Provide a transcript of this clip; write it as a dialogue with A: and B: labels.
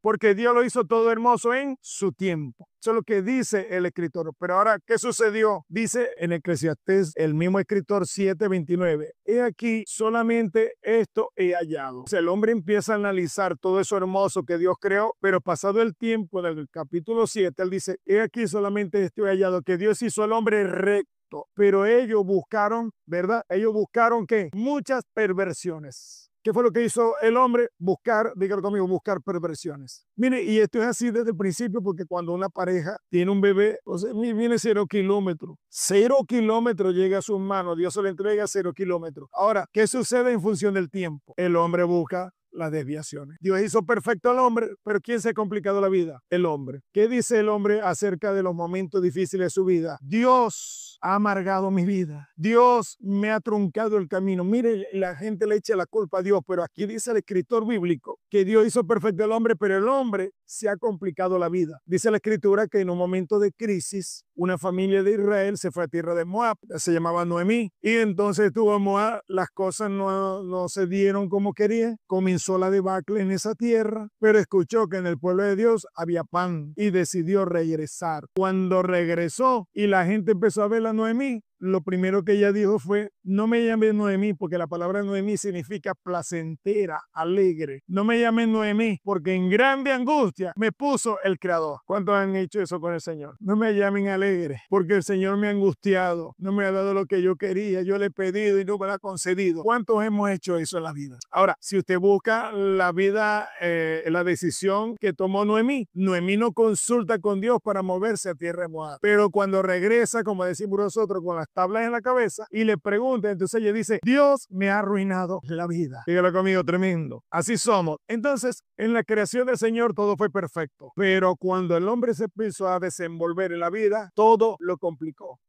A: porque Dios lo hizo todo hermoso en su tiempo. Eso es lo que dice el escritor. Pero ahora, ¿qué sucedió? Dice en Eclesiastés, el mismo escritor 7:29. He aquí, solamente esto he hallado. O sea, el hombre empieza a analizar todo eso hermoso que Dios creó, pero pasado el tiempo del capítulo 7, él dice, he aquí solamente esto he hallado, que Dios hizo al hombre recto, pero ellos buscaron, ¿verdad? Ellos buscaron ¿qué? Muchas perversiones. ¿Qué fue lo que hizo el hombre? Buscar, dígalo conmigo, buscar perversiones. Mire, y esto es así desde el principio, porque cuando una pareja tiene un bebé, o sea, viene 0 kilómetros. 0 kilómetros llega a sus manos, Dios se le entrega 0 kilómetros. Ahora, ¿qué sucede en función del tiempo? El hombre busca las desviaciones. Dios hizo perfecto al hombre, pero ¿quién se ha complicado la vida? El hombre. ¿Qué dice el hombre acerca de los momentos difíciles de su vida? Dios ha amargado mi vida. Dios me ha truncado el camino. Mire, la gente le echa la culpa a Dios, pero aquí dice el escritor bíblico que Dios hizo perfecto al hombre, pero el hombre se ha complicado la vida. Dice la escritura que en un momento de crisis, una familia de Israel se fue a tierra de Moab, se llamaba Noemí, y entonces tuvo Moab, las cosas no se dieron como quería, comenzó la debacle en esa tierra, pero escuchó que en el pueblo de Dios había pan y decidió regresar. Cuando regresó y la gente empezó a ver a Noemí, lo primero que ella dijo fue, no me llames Noemí, porque la palabra Noemí significa placentera, alegre. No me llames Noemí, porque en grande angustia me puso el Creador. ¿Cuántos han hecho eso con el Señor? No me llamen alegre, porque el Señor me ha angustiado, no me ha dado lo que yo quería, yo le he pedido y no me lo ha concedido. ¿Cuántos hemos hecho eso en la vida? Ahora, si usted busca la vida, la decisión que tomó Noemí, Noemí no consulta con Dios para moverse a tierra de Moab, pero cuando regresa, como decimos nosotros, con las tablas en la cabeza y le pregunta, entonces ella dice, Dios me ha arruinado la vida. Dígalo conmigo, tremendo. Así somos. Entonces, en la creación del Señor todo fue perfecto, pero cuando el hombre se empezó a desenvolver en la vida, todo lo complicó.